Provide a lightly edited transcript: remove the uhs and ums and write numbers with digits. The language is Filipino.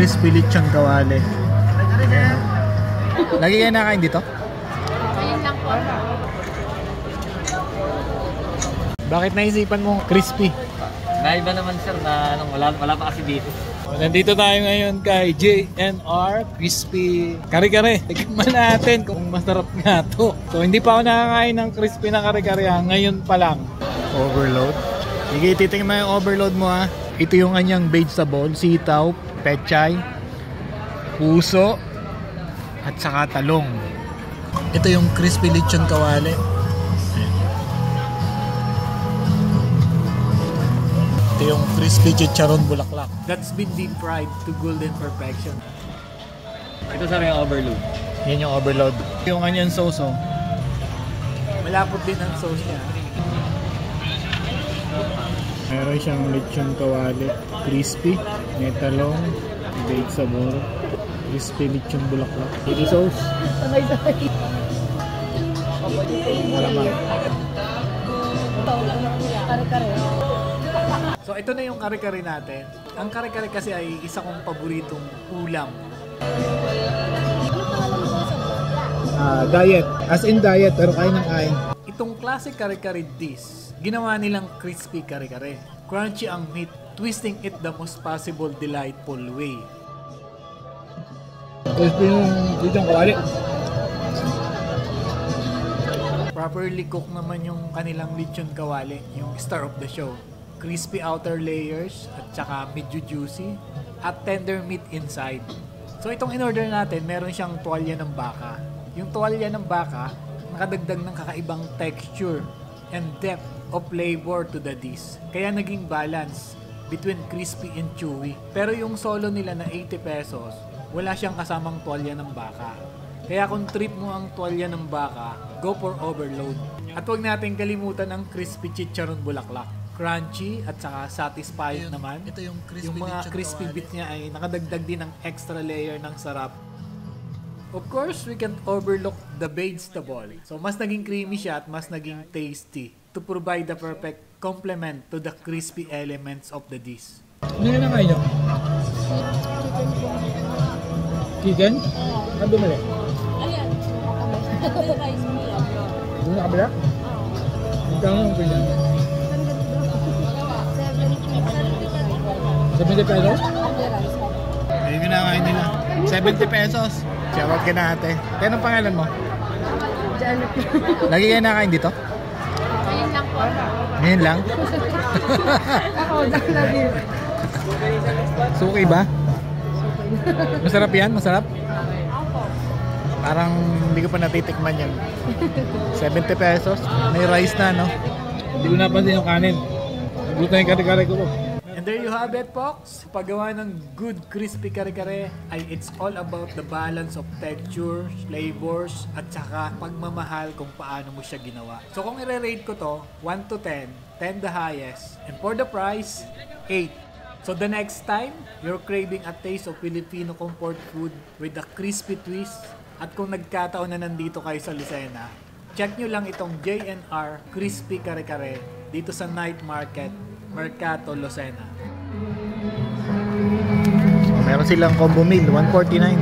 crispy lechon kawali. Lagi kayo nakain dito? Ayun lang po. Bakit naisipan mo crispy? Naiba naman sir na wala pa kasi dito. Nandito tayo ngayon kay J&R Crispy Kare-Kare. Tignan natin kung masarap nga to. So hindi pa ako nakakain ng crispy na kare-kare ha. Ngayon pa lang. Overload. Sige, titingnan mo yung overload mo ha. Ito yung kanyang vegetable, sitaw, pechay, puso, at saka talong. Ito yung crispy lechon kawali. Ito yung crispy chicharon bulaklak. That's been deep fried to golden perfection. Ito sir yung overload. Yan yung overload. Yung onion sauce oh. Malapot din ang sauce niya. Meron siyang lechon kawali, crispy, may talong, baked sabor, crispy lechon bulaklak. Chili sauce. Malamang. Kare-kare. So ito na yung kare-kare natin. Ang kare-kare kasi ay isa kong paboritong ulam. Diet. As in diet, pero kain ng kain. Itong classic kare-kare dish, ginawa nilang crispy kare-kare. Crunchy ang meat, twisting it the most possible delightful way. Crispy yung lechon kawali. Properly cooked naman yung kanilang lechon kawali, yung star of the show. Crispy outer layers at saka medyo juicy at tender meat inside. So itong in-order natin, meron siyang tuwalya ng baka. Yung tuwalya ng baka, nakadagdag ng kakaibang texture and depth of flavor to the dish. Kaya naging balance between crispy and chewy. Pero yung solo nila na 80 pesos, wala siyang kasamang tuwalya ng baka. Kaya kung trip mo ang tuwalya ng baka, go for overload. At huwag natin kalimutan ang crispy chicharon bulaklak. Crunchy at saka satisfying naman. Ito yung mga crispy bit niya ay nakadagdag din ng extra layer ng sarap. Of course, we can't overlook the vegetable. So mas naging creamy siya at mas naging tasty to provide the perfect complement to the crispy elements of the dish. Ano na kain nyo? Chicken? Ano bumili? Ayan. Rice meal. Doon na kabila? Magkano ang ganyan? 70 pesos? Ayun yung nakain nila. 70 pesos. Shoutout ka na ate. Kaya anong pangalan mo? Janet. Lagi kayo nakain dito? Ayun lang po. Ngayon lang? Ako, lagi. Suki ba? Masarap yan? Masarap? Parang hindi ko pa natitikman yan. 70 pesos. May rice na, no? Hindi ko napansin yung kanin. Gusto yung kare-kare ko. And there you have it, folks. Paggawa ng good crispy kare-kare ay it's all about the balance of texture, flavors, at saka pagmamahal kung paano mo siya ginawa. So kung i-rate ko to, 1 to 10, 10 the highest. And for the price, 8. So the next time, you're craving a taste of Filipino comfort food with a crispy twist, at kung nagkataon na nandito kayo sa Lucena, check nyo lang itong J&R Crispy Kare-Kare dito sa Night Market, Mercato, Lucena. So, meron silang combo meal, 149.